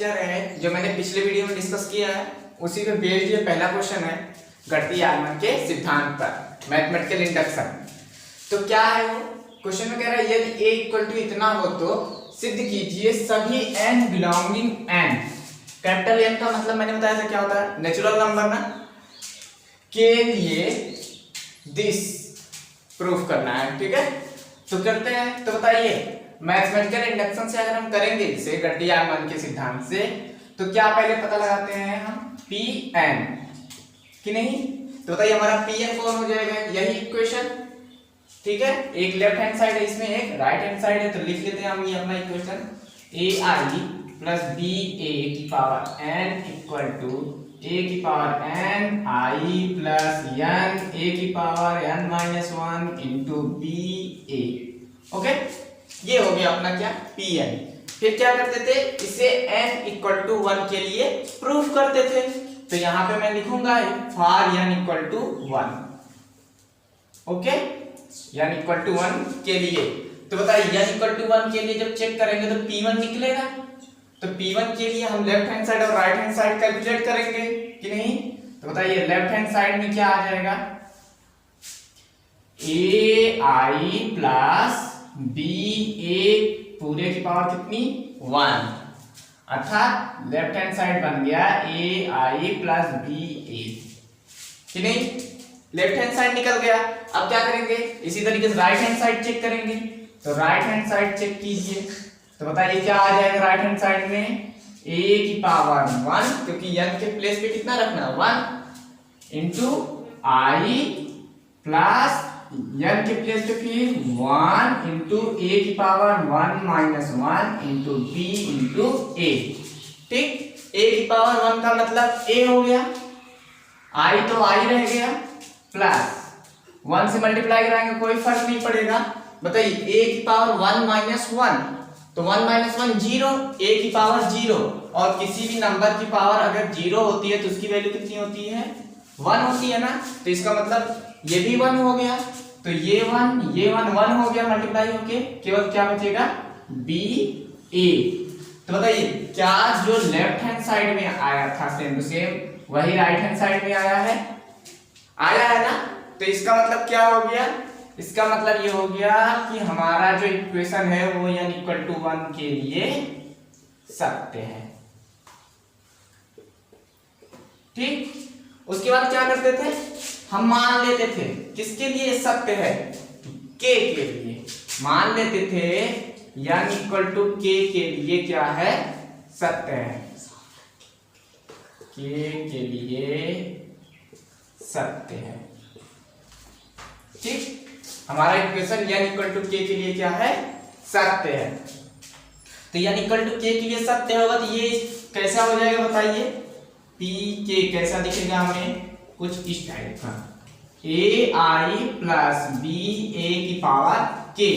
Lecture है जो मैंने पिछले वीडियो में डिस्कस किया है, उसी पे बेस्ड ये पहला क्वेश्चन है गणितीय आगमन के सिद्धांत पर, मैथमेटिकल इंडक्शन। तो क्या है वो क्वेश्चन में कह रहा है यदि a इक्वल टू इतना हो तो सिद्ध कीजिए सभी n belonging n, capital N का मतलब मैंने बताया था क्या होता है, नेचुरल नंबर ना, के लिए दिस प्रूफ करना है। ठीक है, तो करते हैं। तो बताइए मैथमेटिकल इंडक्शन से अगर हम करेंगे इसे गणितीय आगमन के सिद्धांत से, तो क्या पहले पता लगाते हैं हम Pn कि नहीं। तो बताइए हमारा Pn कौन हो जाएगा, यही इक्वेशन। ठीक है, एक लेफ्ट हैंड साइड है इसमें, एक राइट हैंड साइड है, तो लिख लेते हैं हम ये अपना इक्वेशन ai प्लस ba की power n equal to a की power n i plus n a की power n minus 1 into ba। Okay, ये हो गया अपना क्या Pn। फिर क्या करते थे, इसे n इक्वल टू 1 के लिए प्रूफ करते थे। तो यहां पे मैं लिखूंगा for n equal to 1। Okay, n equal to 1 के लिए। तो बताइए n इक्वल टू 1 के लिए जब चेक करेंगे तो P1 निकलेगा। तो P1 के लिए हम लेफ्ट हैंड साइड और राइट हैंड साइड कैलकुलेट करेंगे कि नहीं। तो बताइए लेफ्ट हैंड साइड में क्या आ जाएगा, ai प्लस ba पूरे की पावर कितनी 1, अर्थात लेफ्ट हैंड साइड बन गया ai प्लस ba कि नहीं, लेफ्ट हैंड साइड निकल गया। अब क्या करेंगे, इसी तरीके से राइट हैंड साइड चेक करेंगे। तो राइट हैंड साइड चेक कीजिए, तो बताइए क्या आ जाएगा राइट हैंड साइड में, a की पावर 1, क्योंकि n के प्लेस पे कितना रखना है 1, इंटू i प्लस n के प्लेस पे फिर 1 इंटू a की power 1 minus 1 into b into a। ठीक, a की पावर 1 का मतलब a हो गया, i तो i रह गया, प्लस 1 से मल्टीप्लाई कराएंगे कोई फर्क नहीं पड़ेगा। बताइए a की पावर 1 माइनस 1, तो 1 माइनस 1 0, a की पावर 0, और किसी भी नंबर की पावर अगर 0 होती है तो उसकी वैल्यू कितनी होती है 1 होती है ना। तो इसका मतलब ये भी 1 हो गया, तो ये 1 हो गया मल्टीप्लाई होके, केवल क्या बचेगा b a। तो बताइए क्या जो लेफ्ट हैंड साइड में आया था सेम टू सेम वही राइट हैंड साइड में आया है ना। तो इसका मतलब क्या हो गया, इसका मतलब ये हो गया कि हमारा जो इक्वेशन है वो n इक्वल टू 1 के लिए सत्य है। ठीक, उसके बाद क्या करते थे, हम मान लेते थे किसके लिए सत्य है, k के लिए मान लेते थे n इक्वल टू k के लिए क्या है सत्य है, k के लिए सत्य है। ठीक, हमारा equation n equal to k के लिए क्या है सत्य है। तो n इक्वल टू k के लिए सत्य होगा तो ये कैसा हो जाएगा बताइए, pk कैसा दिखेगा हमें कुछ इस टाइप का, ai प्लस ba की पावर k।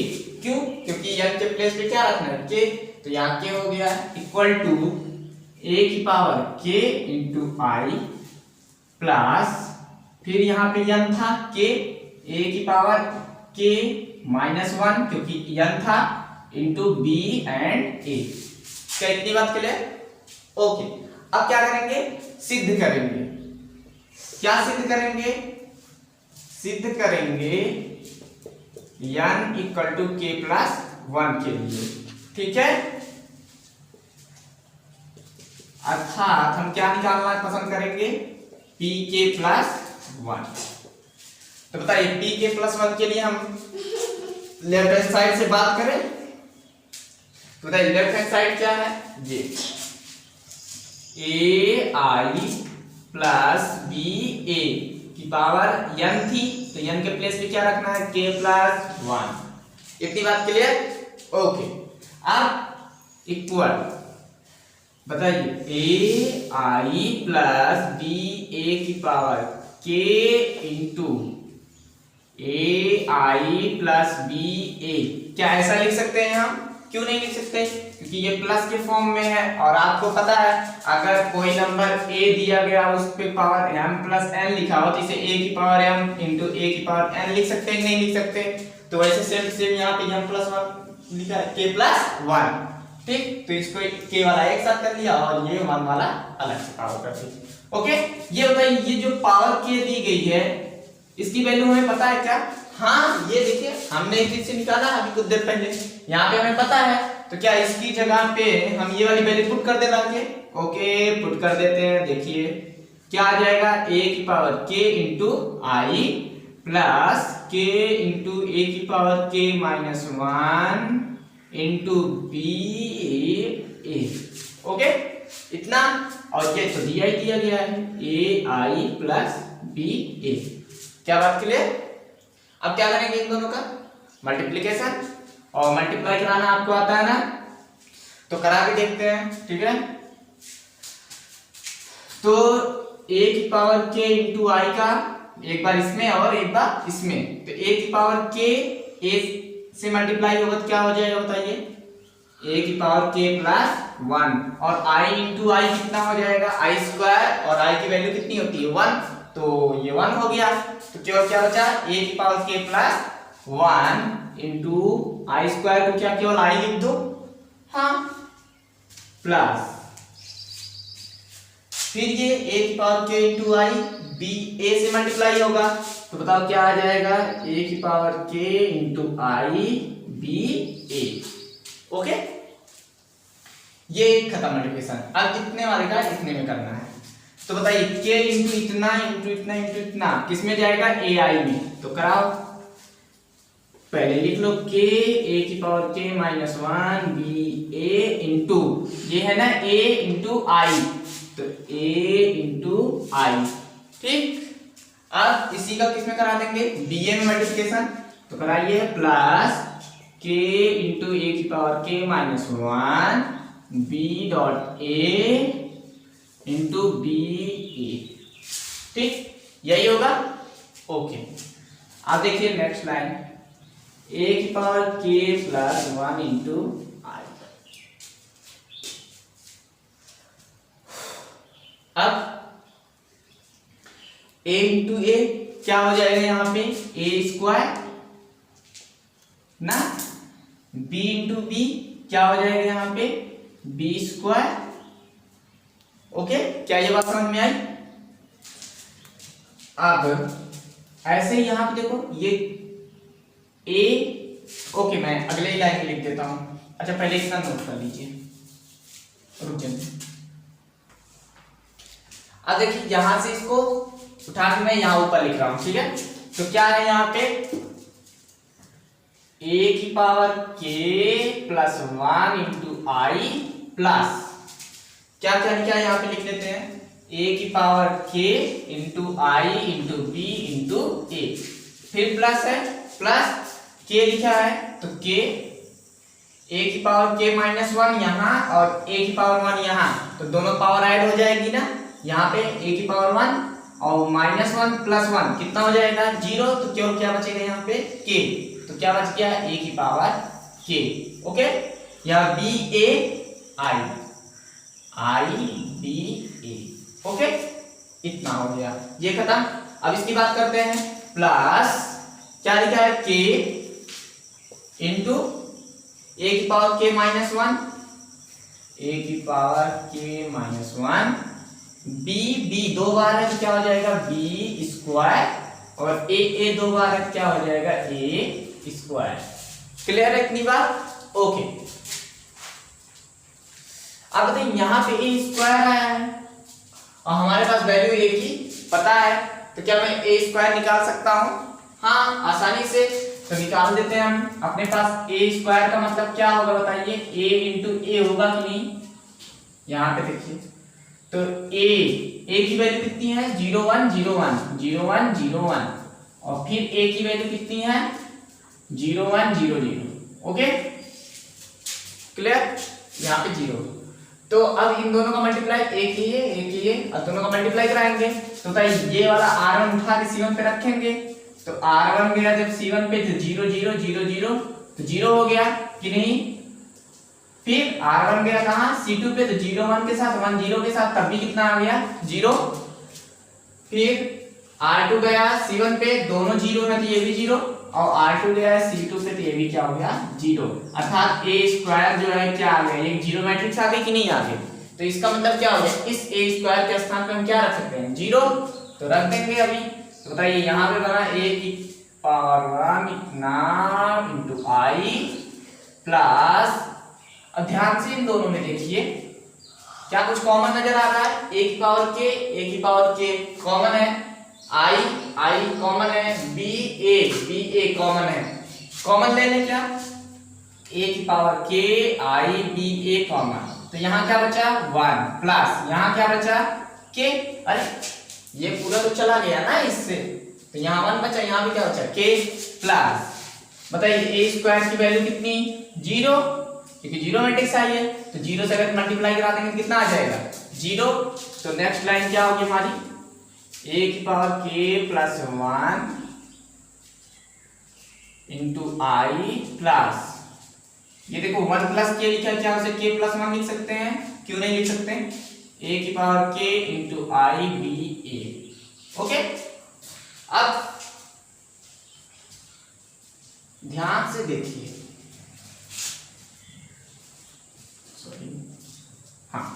क्यों, क्योंकि n के प्लेस पे क्या रखना है k, तो यहाँ k हो गया इक्वल टू a की power k into i plus फिर यहाँ पे n था k, a की पावर k माइनस 1 क्योंकि n था इंटू b एंड a। क्या इतनी बात क्लियर? ओके, अब क्या करेंगे, सिद्ध करेंगे। क्या सिद्ध करेंगे, सिद्ध करेंगे n equal to k plus 1 के लिए। ठीक है, अर्थात हम क्या निकालना पसंद करेंगे, pk प्लस 1। तो बताइए pk प्लस 1 के लिए हम लेफ्ट हैंड साइड से बात करें तो बताइए लेफ्ट हैंड साइड क्या है, ये ai प्लस ba की पावर n थी, तो n के प्लेस पे क्या रखना है k प्लस 1। इतनी बात क्लियर? ओके, अब इक्वल बताइए ai प्लस ba की power k into ai plus ba। क्या ऐसा लिख सकते हैं हम? क्यों नहीं लिख सकते, क्योंकि ये प्लस के फॉर्म में है और आपको पता है अगर कोई नंबर a दिया गया उस पे पावर m प्लस n लिखा हो तो इसे a की पावर m इंटू a की पावर n लिख सकते हैं, नहीं लिख सकते। तो वैसे सेम यहाँ पे m प्लस 1 लिखा है k प्लस 1। ठीक, तो इसको k वाला एक साथ कर लिया और ये 1 वाला अलग से पावर कर दिया। ओके, ये बताइए ये जो पावर k दी गई है इसकी वैल्यू हमें पता है क्या? हाँ, ये देखिए हमने एक चीज से निकाला अभी कुछ देर पहले, यहाँ पे हमें पता है, तो क्या इसकी जगह पे हम ये वाली वैल्यू पुट कर देना आगे? ओके, पुट कर देते हैं। देखिए क्या आ जाएगा, a की power k into I plus k into a की power k minus 1 into B A. Okay, इतना, और ये तो दिया ही दिया गया है a आई प्लस बी ए। क्या बात क्लियर? अब क्या करेंगे इन दोनों का मल्टीप्लिकेशन, और मल्टीप्लाई कराना आपको आता है ना, तो करा के देखते हैं। ठीक है, तो a की पावर k इंटू आई का एक बार इसमें और एक बार इसमें, तो a की पावर k a से मल्टीप्लाई होगा तो क्या हो जाएगा बताइए, a की पावर k प्लस 1, और i इंटू आई कितना हो जाएगा, आई स्क्वायर, और i की वैल्यू कितनी होती है 1, तो ये 1 हो गया। तो क्या बचा, a की पावर k प्लस 1 इंटू आई स्क्वायर को क्या केवल i लिख दो, हाँ, प्लस फिर ये a की power k into I b a से मल्टीप्लाई होगा, तो बताओ क्या आ जाएगा, a की power k into I b a। Okay, ये खत्म मल्टीप्लिकेशन। अब इतने वाले का इतने में करना है, तो बताइए k इंटू इतना इंटू इतना इंटू इतना किस में जाएगा, a i में, तो कराओ। पहले लिख लो k a की power k minus 1 b a into ये है ना a इंटू आई, तो a इंटू आई। ठीक, अब इसी का किस में करा देंगे, ba में मल्टीप्लिकेशन, तो कराइए प्लस k इंटू a की power k minus 1 b dot a into B A. ठीक, यही होगा। ओके, अब देखिए नेक्स्ट लाइन, a की power k plus 1 into I. अब a इंटू ए क्या हो जाएगा यहाँ पे, a स्क्वायर ना, b इंटू बी क्या हो जाएगा यहाँ पे, b स्क्वायर। ओके, क्या ये बात समझ में आई? अब ऐसे यहां पे देखो ये a, ओके मैं अगले ही लाइन में लिख देता हूं। अच्छा पहले इतना नोट कर लीजिए, रुक जाइए। अब देखिए यहां से इसको उठा के मैं यहां ऊपर लिख रहा हूं, ठीक है, तो क्या है यहाँ पे, a की power k plus 1 into I plus क्या क्या यहाँ पे लिख लेते हैं, a की पावर k इंटू आई इंटू बी इंटू ए, फिर प्लस है, प्लस k लिखा है तो k, a की पावर k माइनस 1 यहाँ और a की पावर 1 यहाँ, तो दोनों पावर ऐड हो जाएगी ना, यहाँ पे a की पावर 1 और माइनस 1 प्लस 1 कितना हो जाएगा 0, तो केवल क्या बचेगा यहाँ पे k, तो क्या बच गया a की पावर k। ओके, यहाँ b a I B A. Okay, इतना हो गया, ये खत्म। अब इसकी बात करते हैं, प्लस क्या लिखा है k इंटू a की पावर k माइनस 1, a की power k minus 1 b b दो बार है तो क्या हो जाएगा b स्क्वायर, और a दो बार है तो क्या हो जाएगा a स्क्वायर। क्लियर है इतनी बात? ओके, अब बताइए यहाँ पे a स्क्वायर आया है और हमारे पास वैल्यू a की पता है, तो क्या मैं a स्क्वायर निकाल सकता हूँ? हाँ, आसानी से, तो निकाल देते हैं हम। अपने पास a स्क्वायर का मतलब क्या होगा बताइए, a इंटू ए होगा कि नहीं, यहाँ पे देखिए, तो a की वैल्यू कितनी है 0 1 0 1 0 1 0 1, और फिर a की वैल्यू कितनी है 0 1 0 0। ओके, क्लियर, यहाँ पे 0। तो अब इन दोनों का मल्टीप्लाई एक ही है, अब दोनों का मल्टीप्लाई कराएंगे, तो बताइए ये वाला r1 उठा के c1 पे रखेंगे, तो r1 गया जब c1 पे तो 0 0 0 0, तो 0 हो गया कि नहीं, फिर r1 गया कहाँ c2 पे, तो 0 1 के साथ 1 0 के साथ, तब भी कितना आ गया 0, फिर r2 गया c1 पे, दोनों 0 है तो ये भी 0, और R2 गया है C2 पे, तो ये भी क्या हो गया 0, अर्थात A स्क्वायर जो है क्या आ गया, एक जीरो मैट्रिक्स आ गई कि नहीं आ गई। तो इसका मतलब क्या हो गया, इस A स्क्वायर के स्थान पे हम क्या रख सकते हैं 0, तो रख देंगे अभी। तो बताइए यहाँ पे बना A की पावर 1 इतना इंटू आई प्लस, अब ध्यान से इन दोनों में देखिए क्या कुछ कॉमन नजर आ रहा है, a की पावर k कॉमन है, i कॉमन है, ba कॉमन है, कॉमन ले लें क्या, a की power k i ba common, तो यहाँ क्या बचा 1 प्लस यहाँ क्या बचा k, अरे ये पूरा तो चला गया ना इससे, तो यहाँ 1 बचा, यहाँ भी क्या बचा k प्लस, बताइए a स्क्वायर की वैल्यू कितनी 0, क्योंकि जीरो मैट्रिक्स आई है, तो 0 से अगर मल्टीप्लाई करा देंगे तो कितना आ जाएगा 0। तो नेक्स्ट लाइन क्या होगी हमारी, a की power k plus 1 into I plus, ये देखो 1 प्लस k लिखा है, क्या उसे k प्लस 1 लिख सकते हैं, क्यों नहीं लिख सकते, a की power k into I B A. Okay, अब ध्यान से देखिए, हाँ,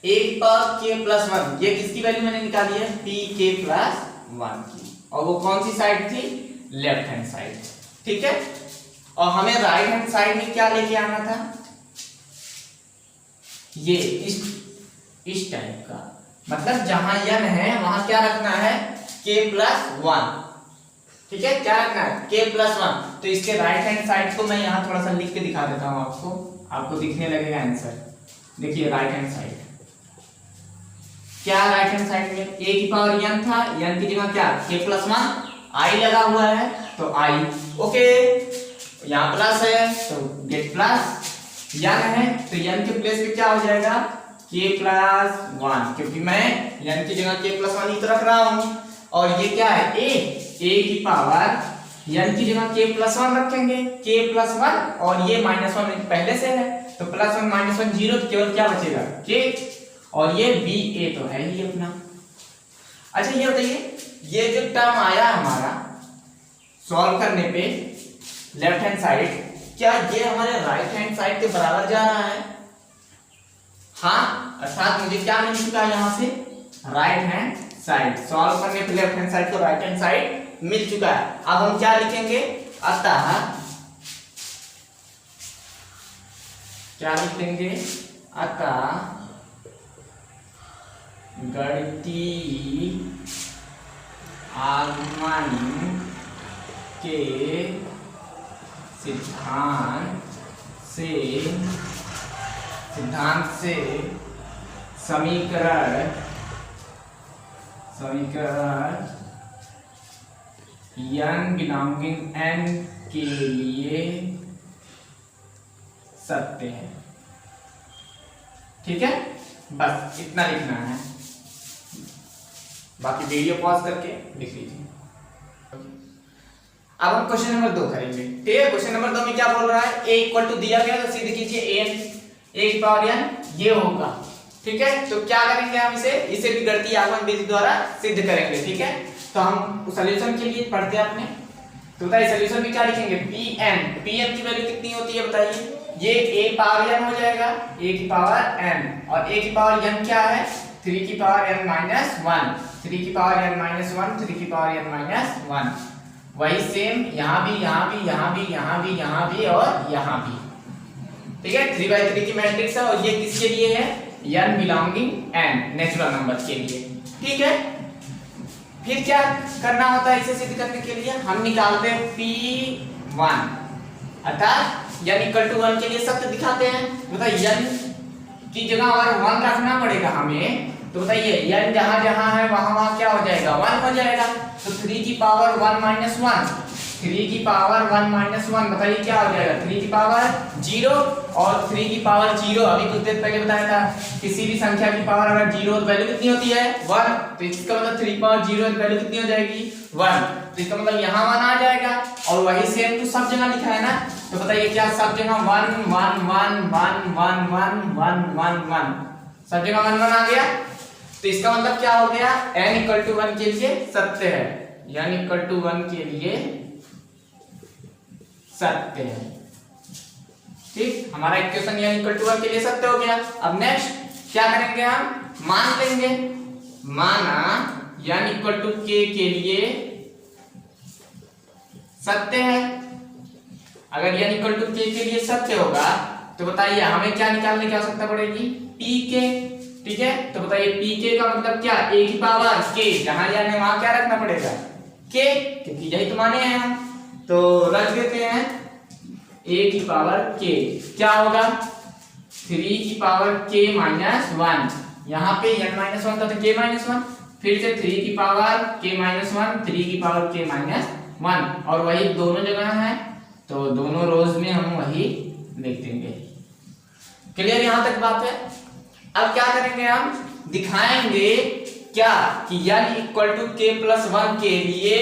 एक पावर k प्लस 1, ये किसकी वैल्यू मैंने निकाली है पी के प्लस 1 की, और वो कौन सी साइड थी, लेफ्ट हैंड साइड, ठीक है। और हमें राइट हैंड साइड में क्या लेके आना था, ये इस टाइप का, मतलब जहां n है वहां क्या रखना है k प्लस 1, ठीक है, क्या रखना है k प्लस 1। तो इसके राइट हैंड साइड को मैं यहाँ थोड़ा सा लिख के दिखा देता हूँ आपको दिखने लगेगा आंसर। देखिए राइट हैंड साइड क्या, राइट हैंड साइड में a की पावर n था, n की जगह क्या k प्लस 1 i लगा हुआ है, तो i, ओके, यहाँ प्लस है तो गेट प्लस, n है तो n के प्लेस पे क्या हो जाएगा k प्लस 1, क्योंकि मैं n की जगह k प्लस 1 ही तो रख रहा हूँ, और ये क्या है a की पावर n की जगह k प्लस 1 रखेंगे, k प्लस 1 और ये माइनस 1 पहले से है, तो प्लस 1 माइनस 1 0, तो केवल क्या बचेगा k, और ये ba तो है ही अपना। अच्छा ये बताइए, ये जो टर्म आया हमारा सॉल्व करने पे लेफ्ट हैंड साइड, क्या ये हमारे राइट हैंड साइड के बराबर जा रहा है, हाँ, अर्थात मुझे क्या मिल चुका है यहाँ से राइट हैंड साइड, सॉल्व करने पे लेफ्ट हैंड साइड को राइट हैंड साइड मिल चुका है। अब हम क्या लिखेंगे, अतः क्या लिखेंगे, अतः गणितीय आगमन के सिद्धांत से समीकरण n बिलोंगिंग n के लिए सत्य है, ठीक है, बस इतना लिखना है, बाकी वीडियो पॉज करके लिख लीजिए। अब हम क्वेश्चन नंबर 2 करेंगे, ठीक है। क्वेश्चन नंबर 2 में क्या बोल रहा है, a इक्वल टू दिया गया तो सीधे कीजिए n, a की पावर n ये होगा, ठीक है। तो क्या करेंगे हम इसे भी गणितीय आगमन विधि द्वारा सिद्ध करेंगे, ठीक है। तो हम सॉल्यूशन के लिए पढ़ते हैं अपने, तो बताइए सॉल्यूशन में क्या लिखेंगे, pn की वैल्यू कितनी होती है बताइए, ये a पावर n हो जाएगा, a की पावर n, और a की पावर n क्या है 3 की पावर n माइनस 1, 3 की पावर n माइनस 1, 3 की पावर n माइनस 1, वही सेम यहाँ भी और यहाँ भी, ठीक है। 3/3 की मैट्रिक्स है, और ये किसके लिए है, n belonging n natural number के लिए, ठीक है। फिर क्या करना होता है, इसे सिद्ध करने के लिए हम निकालते हैं p1, अर्थात n इक्वल टू 1 के लिए सत्य दिखाते हैं। बताइए n की जगह अगर 1 रखना पड़ेगा हमें, तो बताइए n जहां है वहां क्या हो जाएगा 1 हो जाएगा, तो 3 की पावर 1 माइनस 1, 3 की पावर 1 माइनस 1, बताइए क्या हो जाएगा 3 की पावर 0, और 3 की पावर 0 अभी कुछ देर पहले बताया था, किसी भी संख्या की पावर अगर 0 तो वैल्यू कितनी होती है 1, तो इसका मतलब 3 की पावर 0 तो वैल्यू कितनी हो जाएगी 1, तो इसका मतलब यहाँ 1 आ जाएगा, और वही सेम तो सब जगह लिखा है ना, तो बताइए क्या सब जगह 1 1 1 1 1 1 1 1 1 सब जगह 1 1 आ गया, तो इसका मतलब क्या हो गया n इक्वल टू 1 के लिए सत्य है, n इक्वल टू 1 के लिए सत्य है। ठीक, हमारा इक्वेशन यानी इक्वल टू 1 के लिए सत्य हो गया। अब नेक्स्ट क्या करेंगे, हम मान लेंगे, माना यानी इक्वल टू के लिए सत्य है। अगर यानी इक्वल टू के लिए सत्य होगा तो बताइए हमें क्या निकालने की आवश्यकता पड़ेगी, पी के। ठीक है, तो बताइए पी के का मतलब क्या, ए की पावर के, जहां जाने वहां क्या रखना पड़ेगा, के, क्योंकि यही तो माने हैं हम, तो रख देते हैं ए की पावर के। क्या होगा, 3 की पावर के माइनस 1, यहाँ पे n माइनस 1 था तो के माइनस 1, फिर से 3 की पावर के माइनस 1, 3 की पावर के माइनस 1, और वही दोनों जगह है तो दोनों रोज में हम वही लिख देंगे। क्लियर यहां तक बात है। अब क्या करेंगे, हम दिखाएंगे क्या कि n इक्वल टू के प्लस 1 के लिए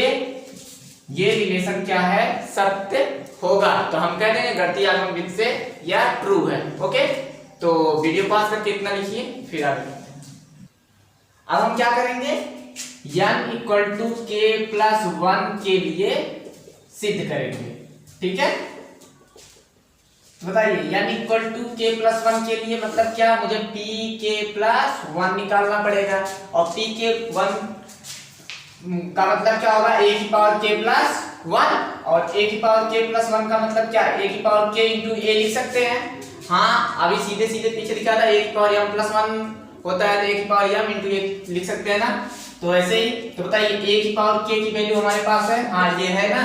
ये रिलेशन क्या है, सत्य होगा। तो हम कह देंगे गणितीय आगम विधि से यह ट्रू है। ओके, तो वीडियो पास करके इतना लिखिए, फिर आगे। अब हम क्या करेंगे, n इक्वल टू के प्लस 1 के लिए सिद्ध करेंगे। ठीक है, बताइए n इक्वल टू के प्लस 1 के लिए मतलब क्या, मुझे p के प्लस 1 निकालना पड़ेगा, और p के 1 का मतलब क्या होगा, a की पावर k प्लस 1, और a की पावर k प्लस 1 का मतलब क्या, a की पावर k इंटू a लिख सकते हैं। हाँ, अभी सीधे सीधे पीछे लिखा था a की पावर m प्लस 1 होता है, तो a की पावर m इंटू a लिख सकते हैं ना। तो ऐसे ही, तो बताइए a की पावर k की वैल्यू हमारे पास है, हाँ ये है ना,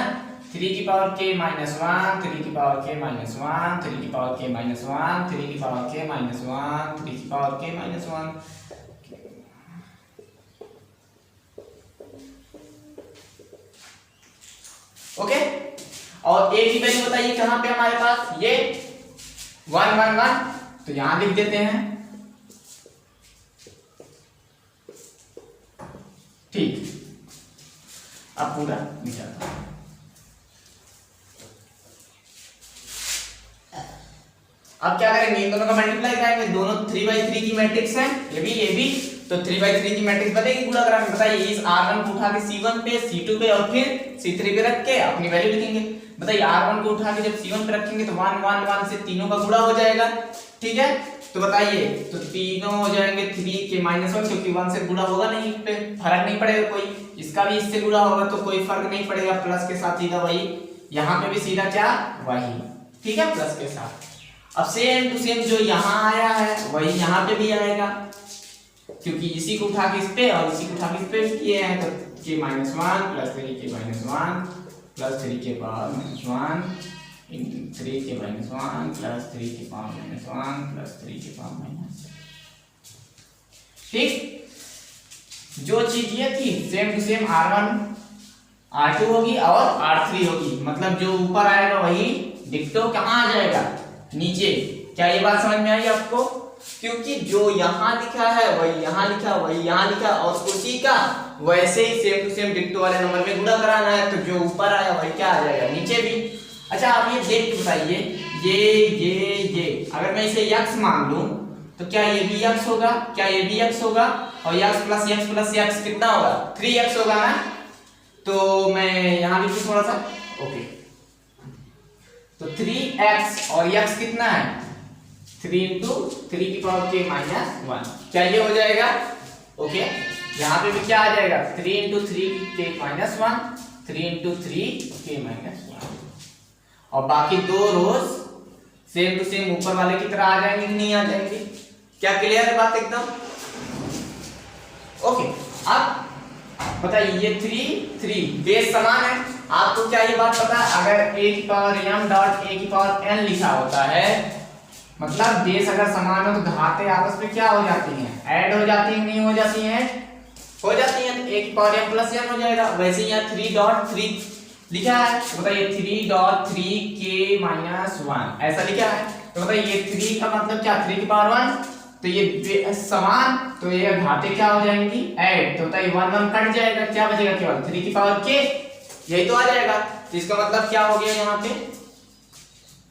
3 की पावर k माइनस 1, 3 की पावर k माइनस 1, 3 की पावर k माइनस 1, 3 की पावर k माइनस 1, 3 की पावर k माइनस 1। ओके, और a की वैल्यू बताइए कहां पे हमारे पास, ये 1 1 1, तो यहां लिख देते हैं। ठीक, अब पूरा निकालता हूं। अब क्या करेंगे, इन दोनों का मल्टीप्लाई कराएंगे, दोनों 3/3 की मैट्रिक्स है, ये भी, तो 3/3 की मैट्रिक्स बनेगी गुणा कराएंगे। बताइए इस r1 को उठा के c1 पे, c2 पे और फिर c3 पे रख के अपनी वैल्यू लिखेंगे। बताइए r1 को उठा के जब c1 पे रखेंगे तो 1 1 1 से तीनों का गुणा हो जाएगा। ठीक है, तो बताइए, तो तीनों हो जाएंगे 3 के माइनस 1, क्योंकि 1 से गुणा होगा नहीं, पे फर्क नहीं पड़ेगा कोई, इसका भी इससे गुणा होगा तो कोई फर्क नहीं पड़ेगा, प्लस के साथ सीधा वही, यहाँ पे भी सीधा क्या वही। ठीक है, प्लस के साथ। अब सेम टू सेम जो यहाँ आया है वही यहाँ पे भी आएगा, क्योंकि इसी को उठा के इस पे और इसी को उठा के इस पे किए हैं, तो k minus 1 plus 3k minus 1 plus 3k power minus 1 into 3k minus 1 plus 3k power minus 1 plus 3k power minus. ठीक, जो चीज ये थी same to same r1 r2 होगी और r3 होगी, मतलब जो ऊपर आएगा वही डिक्टो कहाँ आ जाएगा, नीचे। क्या ये बात समझ में आई आपको, क्योंकि जो यहाँ लिखा है वही यहाँ लिखा, वही यहाँ लिखा, और उसी का वैसे ही सेम टू सेम डिक्टो वाले नंबर में गुणा कराना है, तो जो ऊपर आया वही क्या आ जाएगा, नीचे भी। अच्छा, आप ये देख के बताइए, ये अगर मैं इसे x मान लूं तो क्या ये भी x होगा, क्या ये भी x होगा, और x प्लस x कितना होगा, 3x होगा ना। तो मैं यहाँ लिखूं थोड़ा सा, ओके, तो 3x और x कितना है, 3 इंटू 3 की पावर k माइनस 1, क्या ये हो जाएगा। ओके, यहाँ पे भी क्या आ जाएगा, 3 into 3k minus 1, 3 into 3k minus 1, और बाकी दो रोज सेम टू सेम ऊपर वाले की तरह आ जाएंगे कि नहीं आ जाएंगे। क्या क्लियर है बात एकदम। ओके, अब बताइए ये 3 बेस समान है, आपको क्या ये बात पता है, अगर a की पावर m डॉट a की पावर n लिखा होता है, मतलब बेस अगर समान हो तो घातें आपस में क्या हो जाती हैं, ऐड हो जाती हैं, नहीं हो जाती हैं, हो जाती हैं, तो a की पावर m प्लस n हो जाएगा। वैसे यहाँ 3.3 लिखा है, तो बताइए 3.3k माइनस 1 ऐसा लिखा है, तो बताइए ये 3 का मतलब क्या, 3 की पावर 1, तो ये समान, तो ये घाते क्या हो जाएंगी, ऐड, तो बताइए 1 1 कट जाएगा, क्या बचेगा केवल 3 की पावर k, यही तो आ जाएगा। तो इसका मतलब क्या हो गया यहाँ पे,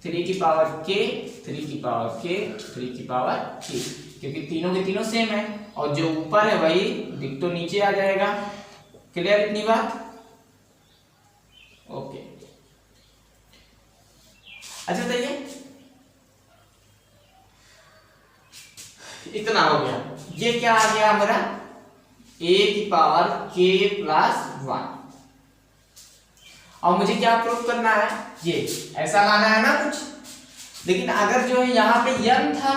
3 की पावर k, 3 की पावर k, 3 की पावर k, क्योंकि तीनों के तीनों सेम है, और जो ऊपर है वही डिक्टो नीचे आ जाएगा। क्लियर इतनी बात। ओके, अच्छा बताइए, इतना हो गया। ये क्या आ गया हमारा a की पावर k प्लस 1। और मुझे क्या प्रूफ करना है, ये ऐसा लाना है ना कुछ। लेकिन अगर जो है यहाँ पे n था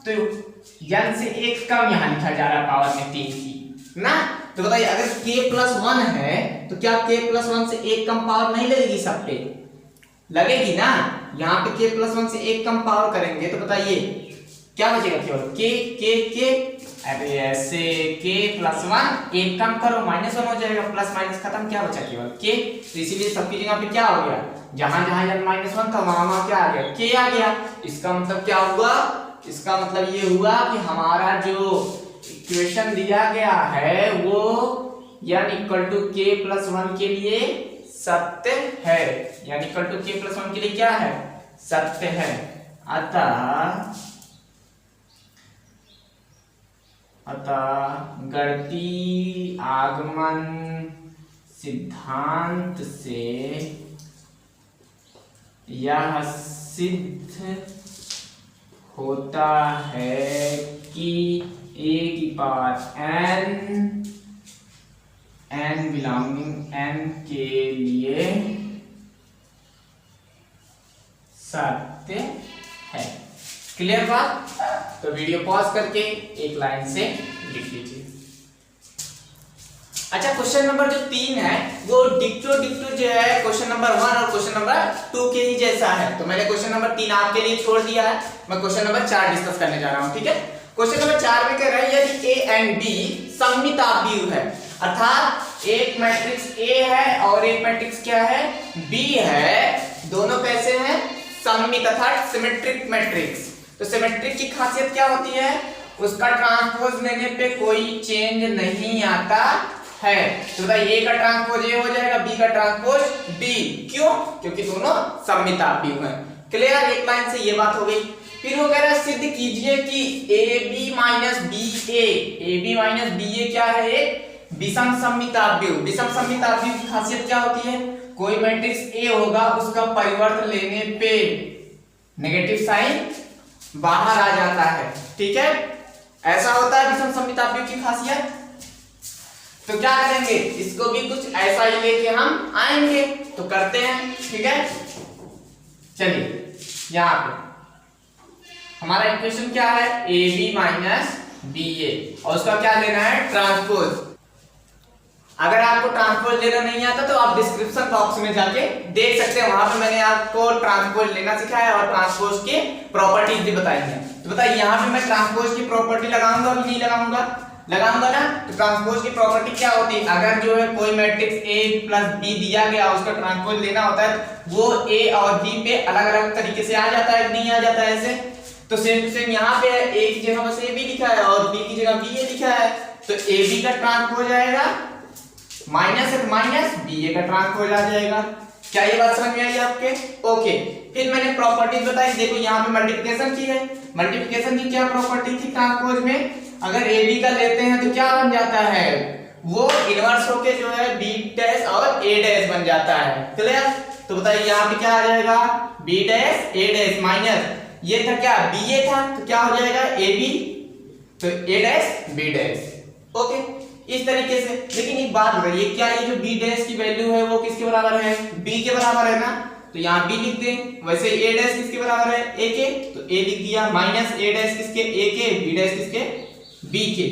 तो n से एक कम यहाँ लिखा जा रहा है पावर में 3 की ना। तो बताइए अगर k प्लस 1 है तो क्या k प्लस 1 से एक कम पावर नहीं लगेगी, सब पे लगेगी ना। यहाँ पे k प्लस 1 से एक कम पावर करेंगे तो बताइए क्या बचेगा, केवल k। अरे ऐसे k प्लस 1 एक कम करो -1 हो जाएगा, प्लस माइनस खत्म, क्या बचा केवल k। तो इसीलिए सबकी जगह पे क्या हो गया, जहां जहां n -1 था वहां वहां क्या आ गया, k आ गया। इसका मतलब क्या हुआ, इसका मतलब ये हुआ कि हमारा जो इक्वेशन दिया गया है वो n equal to k plus 1 के लिए सत्य है, n equal to k plus 1 के लिए क्या है, सत्य है। अतः गणितीय आगमन सिद्धांत से यह सिद्ध होता है कि a की पावर n बिलोंगिंग n के लिए सत्य है। क्लियर बात। तो वीडियो पॉज करके एक लाइन से लिख लीजिए। अच्छा, क्वेश्चन नंबर जो 3 है वो डिक्टो जो है क्वेश्चन नंबर 1 और क्वेश्चन नंबर 2 के ही जैसा है। तो मैंने क्वेश्चन नंबर 3 आपके लिए छोड़ दिया है, मैं क्वेश्चन नंबर 4 डिस्कस करने जा रहा हूं। ठीक है, क्वेश्चन नंबर 4 में कह रहा है यदि a एंड b सममिताभियुक्त है, अर्थात एक मैट्रिक्स A है और एक मैट्रिक्स क्या है, B है, दोनों कैसे हैं, सममित अर्थात सिमेट्रिक मैट्रिक्स। तो सिमेट्रिक की खासियत क्या होती है, उसका ट्रांसपोज लेने पे कोई चेंज नहीं आता है। तो बताइए A का ट्रांसपोज A हो जाएगा, B का ट्रांसपोज B, क्यों, क्योंकि दोनों सममिताभियुक्त हैं। क्लियर, एक लाइन से ये बात हो गई। फिर वो कह रहा है सिद्ध कीजिए कि AB माइनस BA क्या है, एक विषम सममिताभियुक्त। विषम सममिताभियुक्त की खासियत क्या होती है, कोई मैट्रिक्स A होगा उसका परिवर्तन लेने पे नेगेटिव साइन बाहर आ जाता है। ठीक है, ऐसा होता है विषम सममिताभियुक्त की खासियत। तो क्या करेंगे, इसको भी कुछ ऐसा ही लेके हम आएंगे, तो करते हैं। ठीक है, चलिए यहां पे हमारा इक्वेशन क्या है, AB माइनस BA और उसका क्या लेना है, ट्रांसपोज। अगर आपको ट्रांसपोज लेना नहीं आता तो आप डिस्क्रिप्शन बॉक्स में जाके देख सकते हैं, वहां पे मैंने आपको ट्रांसपोज लेना सिखाया और ट्रांसपोज की प्रॉपर्टीज भी बताई हैं। तो बताइए यहाँ पे मैं ट्रांसपोज की प्रॉपर्टी लगाऊंगा कि नहीं लगाऊंगा ना। तो ट्रांसपोज की प्रॉपर्टी क्या होती है, अगर जो है कोई मैट्रिक्स A प्लस B दिया गया उसका ट्रांसपोज लेना होता है, वो A और B पे अलग अलग तरीके से आ जाता है, नहीं आ जाता है ऐसे। तो सेम टू सेम यहाँ पे A की जगह बस AB लिखा है और B की जगह BA लिखा है, तो AB का ट्रांसपोज आएगा माइनस है माइनस, BA का ट्रांसपोज आ जाएगा। क्या ये बात समझ में आई आपके? ओके, फिर मैंने प्रॉपर्टीज बताई, देखो यहाँ पे मल्टीप्लिकेशन की है। मल्टीप्लिकेशन की क्या प्रॉपर्टी थी ट्रांसपोज में, अगर AB का लेते हैं तो क्या बन जाता है, वो इनवर्स होके जो है B डैश और A डैश बन जाता है। क्लियर, तो बताइए यहाँ पे क्या आ जाएगा, B dash A dash minus ये था क्या, BA था, तो क्या हो जाएगा AB, तो A dash B dash. Okay, इस तरीके से। लेकिन एक बात बताइए, क्या ये जो B डैश की वैल्यू है वो किसके बराबर है, B के बराबर है ना, तो यहाँ B लिख दें। वैसे A डैश किसके बराबर है, A के, तो A लिख दिया, माइनस A डैश किसके, A के, B डैश किसके, B के।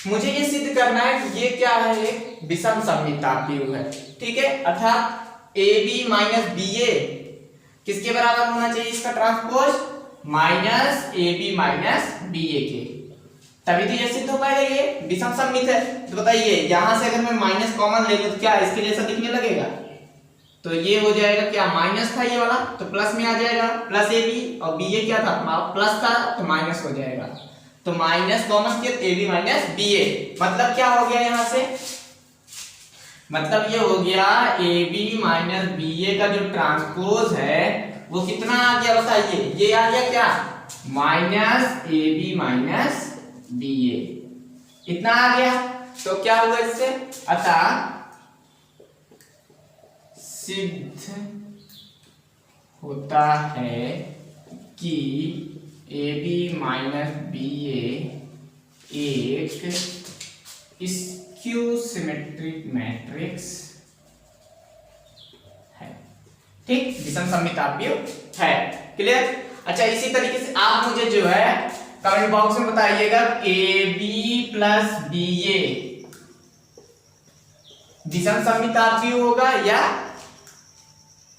मुझे ये सिद्ध करना है कि ये क्या है, एक विषम सममिताभियुक्त है। ठीक है, अर्थात AB माइनस BA किसके बराबर होना चाहिए, इसका transpose minus AB minus BA के, तभी तो ये सिद्ध हो पाएगा ये विषम सममित है। तो बताइए यहां से अगर मैं माइनस कॉमन ले लूं तो क्या इसके जैसा दिखने लगेगा, तो ये हो जाएगा क्या, माइनस था ये वाला तो प्लस में आ जाएगा, प्लस AB और BA क्या था, प्लस था तो माइनस हो जाएगा। तो माइनस कॉमन किया AB माइनस BA, मतलब क्या हो गया यहां से, मतलब ये हो गया AB माइनस BA का जो ट्रांसपोज है वो कितना आ गया बताइए, ये आ गया क्या, माइनस AB माइनस BA, इतना आ गया। तो क्या हुआ इससे, अतः सिद्ध होता है कि ए बी माइनस बी एक स्क्यू सिमेट्रिक मैट्रिक्स है। ठीक, विषम सममितापीय है। क्लियर? अच्छा, इसी तरीके से आप मुझे जो है कमेंट बॉक्स में बताइएगा ए बी प्लस बी ए विषम सममितापीय होगा या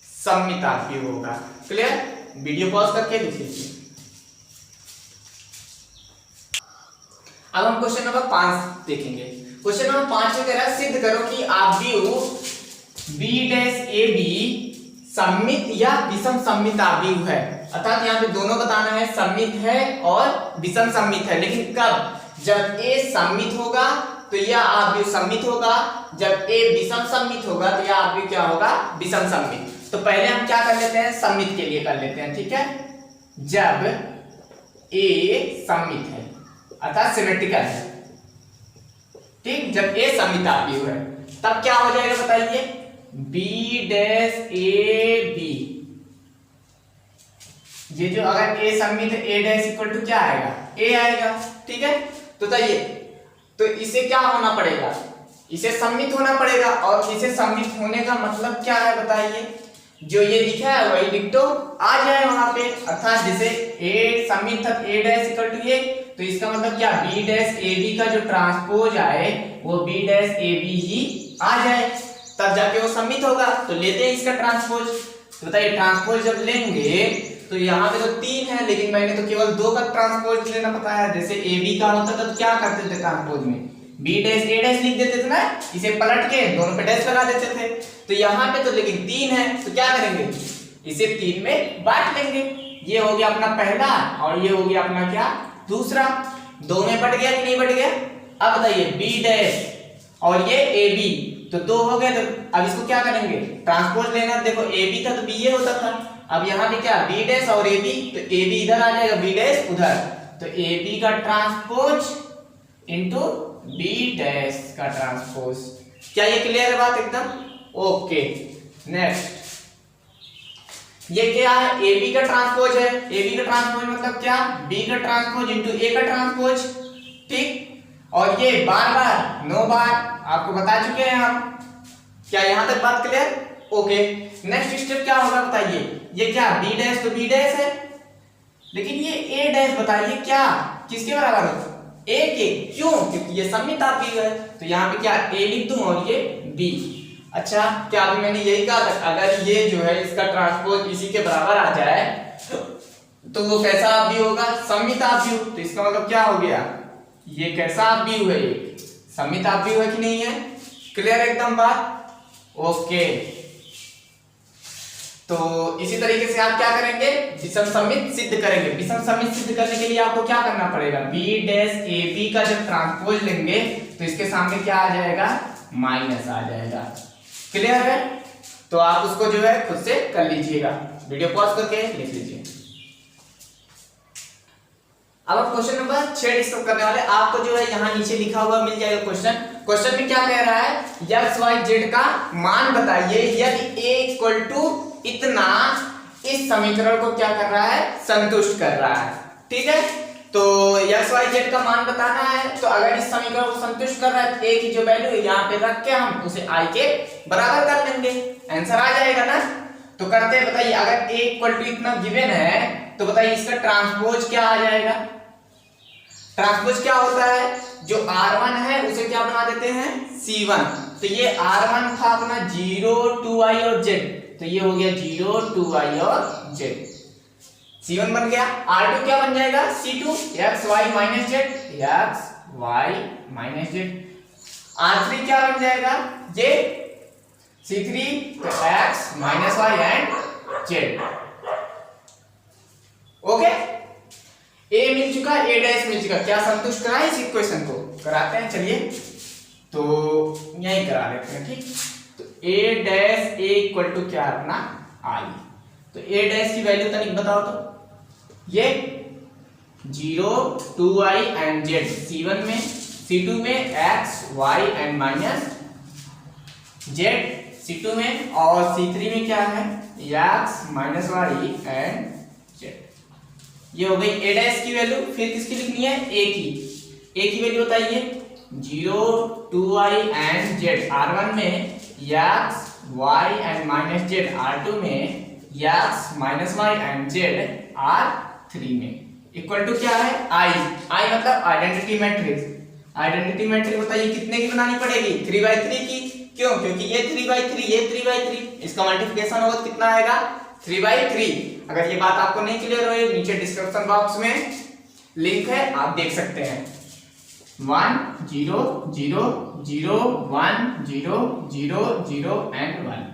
सममितापीय होगा। क्लियर? वीडियो पॉज करके लिख लीजिए। अब हम क्वेश्चन नंबर 5 देखेंगे। क्वेश्चन नंबर 5 में कह रहा है सिद्ध करो कि आव्यूह बी डैश ए बी सममित या विषम सममितापीय है। अर्थात यहाँ पे दोनों बताना है, सममित है और विषम सममित है। लेकिन कब? जब ए सममित होगा तो यह आव्यूह सममित होगा, जब ए विषम सममित होगा तो यह आव्यूह क्या होगा? विषम सममित। तो पहले हम क्या कर लेते हैं? सममित के लिए कर लेते हैं। ठीक है, जब ए सममित है अर्थात सिमेट्रिकल है। ठीक, जब ए सममितापीय है तब क्या हो जाएगा बताइए? बी डैश ए बी, ये जो अगर ए सममित है ए डैश इक्वल टू क्या आएगा? ए आएगा। ठीक है, तो बताइए, तो इसे क्या होना पड़ेगा? इसे सममित होना पड़ेगा। और इसे सममित होने का मतलब क्या है बताइए? जो ये लिखा है वही लिख दो, आ जाए वहां पे। अर्थात जैसे ए सममित था ए डैश इक्वल टू ए, तो इसका मतलब क्या? बी डैश ए बी का जो ट्रांसपोज आए वो बी डैश ए बी ही आ जाए, तब जाके वो सममित होगा। तो लेते हैं इसका ट्रांसपोज। तो बताइए, ट्रांसपोज जब लेंगे तो यहाँ पे तो 3 है, लेकिन मैंने तो केवल 2 का ट्रांसपोज लेना बताया। जैसे ए बी का होता था तो क्या करते थे ट्रांसपोज में? बी डैश ए डैश लिख देते थे ना, इसे पलट के दोनों पे डैश लगा देते थे। तो यहाँ पे तो लेकिन 3 है, तो क्या करेंगे? इसे 3 में बांट लेंगे। ये हो गया अपना पहला और ये हो गया अपना क्या? दूसरा। 2 में बट गया कि नहीं बट गया? अब बताइए, बी डैश और ये ए बी तो 2 हो गए। तो अब इसको क्या करेंगे? ट्रांसपोज लेना। देखो ए बी था तो बी ए होता था, अब यहाँ पे क्या? बी डैश और ए बी, तो ए बी इधर आ जाएगा, बी डैश उधर। तो ए बी का ट्रांसपोज इनटू बी डैश का ट्रांसपोज। क्या ये क्लियर है बात एकदम? ओके, नेक्स्ट ये क्या है? ए बी का ट्रांसपोज है। ए बी का ट्रांसपोज मतलब क्या? बी का ट्रांसपोज इनटू ए का ट्रांसपोज। ठीक, और ये बार बार 9 बार आपको बता चुके हैं हम। क्या यहां तक बात क्लियर? ओके, नेक्स्ट स्टेप क्या होगा बताइए? ये क्या? बी डैश तो बी डैश है, लेकिन ये ए डैश बताइए क्या किसके बराबर है? ए के। क्यों? क्योंकि ये सममितापीय है। तो यहाँ पे क्या? ए लिख दूं और ये बी। अच्छा, क्या अभी मैंने यही कहा था अगर ये जो है इसका ट्रांसपोज इसी के बराबर आ जाए तो वो कैसा आव्यूह होगा? सममितापीय। तो इसका मतलब क्या हो गया? ये कैसा आव्यूह है? सममितापीय है कि नहीं है? क्लियर एकदम बात? ओके, तो इसी तरीके से आप क्या करेंगे? विषम सममित सिद्ध करेंगे। विषम सममित सिद्ध करने के लिए आपको क्या करना पड़ेगा? बी डैश ए बी का जब ट्रांसपोज लेंगे तो इसके सामने क्या आ जाएगा? माइनस आ जाएगा। क्लियर है? तो आप उसको जो है खुद से कर लीजिएगा, वीडियो पॉज करके लिख लीजिए। अब हम क्वेश्चन नंबर 6 डिस्कस करने वाले। आपको जो है यहाँ नीचे लिखा हुआ मिल जाएगा क्वेश्चन। क्वेश्चन में क्या कह रहा है? एक्स वाई जेड का मान बताइए यदि ए इक्वल टू इतना इस समीकरण को क्या कर रहा है? संतुष्ट कर रहा है। ठीक है, तो एक्स वाई जेड का मान बताना है। तो अगर इस समीकरण को संतुष्ट कर रहा है तो ए की जो वैल्यू है यहाँ पे रख के हम उसे आई के बराबर कर लेंगे, आंसर आ जाएगा ना। तो करते हैं, बताइए अगर ए इक्वल टू इतना गिवन है तो बताइए इसका ट्रांसपोज क्या आ जाएगा? ट्रांसपोज क्या होता है? जो R1 है उसे क्या बना देते हैं? C1। तो ये R1 था अपना 0 2i और z, तो ये हो गया 0 2i और z। C1 बन गया। R2 क्या बन जाएगा? C2 x y minus z, x y minus z। R3 क्या बन जाएगा? z। C3 तो x माइनस y and z। Okay, A मिल चुका, ए डैश मिल चुका। क्या संतुष्ट कराए इस इक्वेशन को? कराते हैं, चलिए तो यही करा लेते हैं। ठीक, तो ए डैश ए इक्वल टू क्या अपना आई। तो ए डैश की वैल्यू तनिक बताओ तो। ये 0 2i एंड z C1 में, C2 में x y and minus z C2 में, और C3 में क्या है? X minus Y and Z. ये हो गई ए डैश की वैल्यू। फिर किसकी लिखनी है? ए की वैल्यू बताइए 0 2y एंड जेड। R1 में x y and minus Z, R2 में x minus Y and Z, R3 में इक्वल टू क्या है? आई मतलब आइडेंटिटी मैट्रिक्स। आइडेंटिटी मैट्रिक्स बताइए कितने की बनानी पड़ेगी? 3/3 की। क्यों? क्योंकि ये 3/3 ये 3/3, इसका मल्टीप्लिकेशन होगा तो कितना आएगा? 3/3। अगर ये बात आपको नहीं क्लियर हो, नीचे डिस्क्रिप्शन बॉक्स में लिंक है, आप देख सकते हैं। 1 0 0 0 1 0 0 0 एंड 1।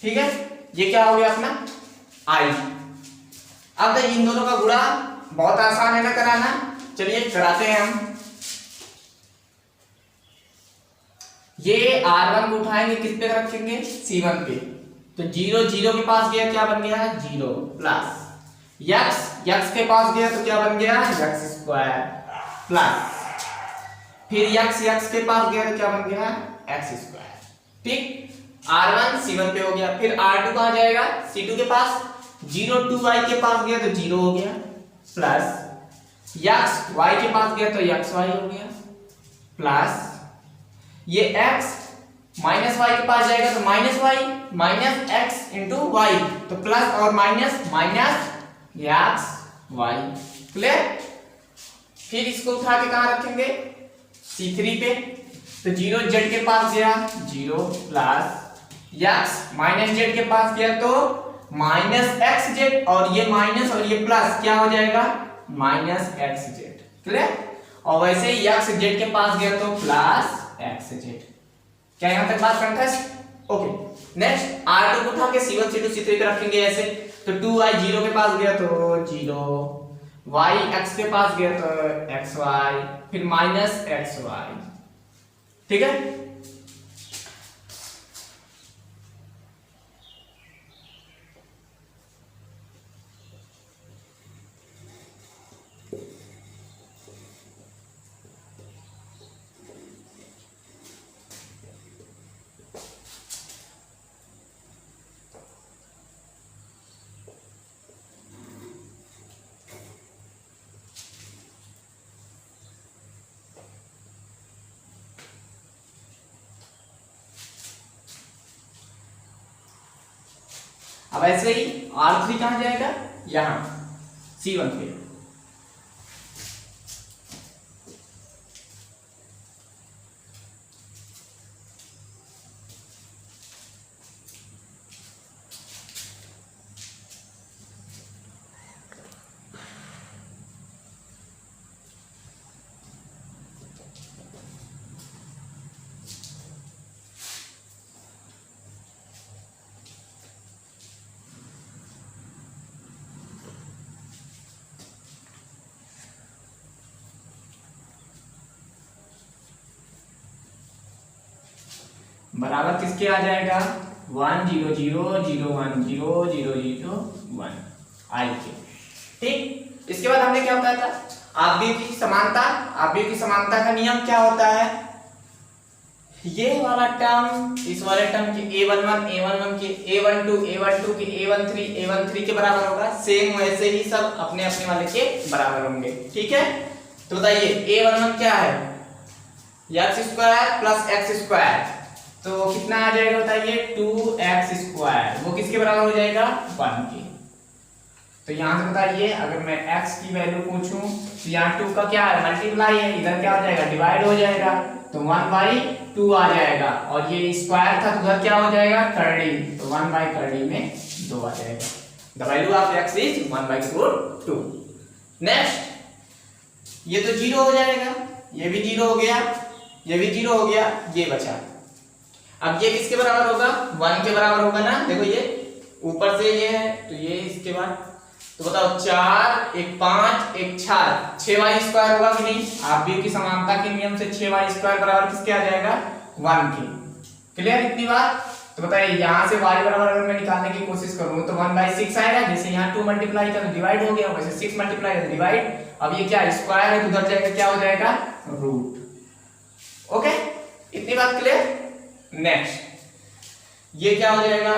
ठीक है, ये क्या हो गया अपना? आई। अब इन दोनों का गुणा बहुत आसान है ना कराना, चलिए कराते हैं हम। ये R1 को उठाएंगे, किस पे रखेंगे? C1 पे। तो 0 0 के पास गया, क्या बन गया? 0 प्लस x के पास गया तो क्या बन गया? x स्क्वायर प्लस फिर x के पास गया तो क्या बन गया? x square. ठीक, R1 C1 पे हो गया। फिर R2 कहां जाएगा? C2 के पास। 0 2y के पास गया तो 0 हो गया प्लस x y के पास गया तो xy हो गया प्लस ये x माइनस y के पास जाएगा तो minus y minus x into Y, तो प्लस और minus minus x y। Clear? फिर इसको उठा के कहां रखेंगे? C3 पे। तो 0 z के पास गया 0 प्लस x माइनस z के पास गया तो माइनस एक्स जेड, और ये माइनस और ये प्लस क्या हो जाएगा? Minus x Z. क्लियर? और वैसे ही एक्स जेड के पास गया तो प्लस एक्स जेड। क्या यहां तक बात कंठस्थ? ओके। नेक्स्ट R2 को उठा के C1 C2 C3 पे रखेंगे ऐसे। तो 2y 0 के पास गया तो 0, y x के पास गया तो xy, फिर माइनस xy। ठीक है, अब ऐसे ही R3 कहां जाएगा? यहां C1 पे। बराबर किसके आ जाएगा? 1 0 0 0 1 0 0 0 1 आई के। ठीक, इसके बाद हमने क्या बताया था? आव्यूह की समानता। आव्यूह की समानता का नियम क्या होता है? ये वाला टर्म इस वाले टर्म के a11 a11 के a12 a12 के a13 के बराबर होगा। सेम वैसे ही सब अपने अपने वाले के बराबर होंगे। ठीक है, तो बताइए a11 क्या है? x square plus x square, तो कितना आ जाएगा बताइए? 2x square. वो किसके बराबर हो जाएगा? 1 के। तो यहां से बताइए, अगर मैं x की वैल्यू पूछूं तो यहाँ 2 का क्या है? मल्टीप्लाई है, इधर क्या हो जाएगा? डिवाइड हो जाएगा, तो 1/2 आ जाएगा। और ये स्क्वायर था तो उधर क्या हो जाएगा? करड़ी, तो 1/करड़ी में 2 आ जाएगा। The value of x is 1/√2। Next, ये तो 0 हो जाएगा, ये भी 0 हो गया, ये भी 0 हो गया, ये बचा। अब ये किसके बराबर होगा? 1 के बराबर होगा ना। देखो ये ऊपर से ये है तो ये इसके बाद, तो बताओ 4 1 5 1 6y स्क्वायर होगा कि नहीं? आव्यूह की समानता के नियम से 6y स्क्वायर बराबर किसके आ जाएगा? 1 के। क्लियर इतनी बात? तो बताइए यहां से y बराबर अगर मैं निकालने की कोशिश करूं तो 1/6 आएगा। जैसे यहाँ 2 मल्टीप्लाई कर डिवाइड हो गया, वैसे 6 मल्टीप्लाई कर डिवाइड। अब ये क्या स्क्वायर है तो उधर जाएगा, क्या हो जाएगा? रूट। ओके, इतनी बात क्लियर? नेक्स्ट, ये क्या हो जाएगा,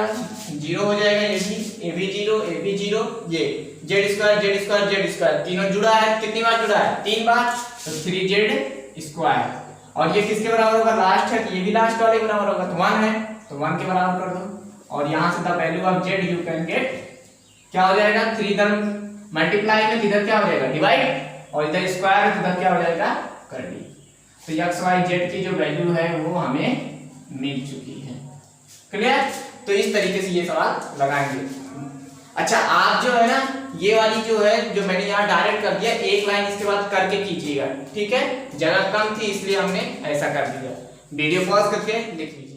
0 हो जाएगा, ये भी 0, ये भी 0, ये जेड स्क्वायर तीनों जुड़ा है, कितनी बार जुड़ा है, 3 बार, तो 3z स्क्वायर। और ये किसके बराबर होगा, लास्ट है, ये भी लास्ट वाले के बराबर होगा, तो 1 है, तो 1 के बराबर कर दो। और यहाँ से the value of z you can get क्या हो जाएगा, 3 इधर मल्टीप्लाई में, इधर क्या हो जाएगा, डिवाइड, और इधर स्क्वायर है, तो इधर क्या हो जाएगा, कर दी। तो x y z की जो वैल्यू है वो हमें मिल चुकी है। क्लियर? तो इस तरीके से ये सवाल लगाएंगे। अच्छा, आप जो है ना, ये वाली जो है, जो मैंने यहाँ डायरेक्ट कर दिया, एक लाइन इसके बाद करके कीजिएगा, ठीक है, जगह कम थी इसलिए हमने ऐसा कर दिया। वीडियो पॉज करके लिख लीजिए।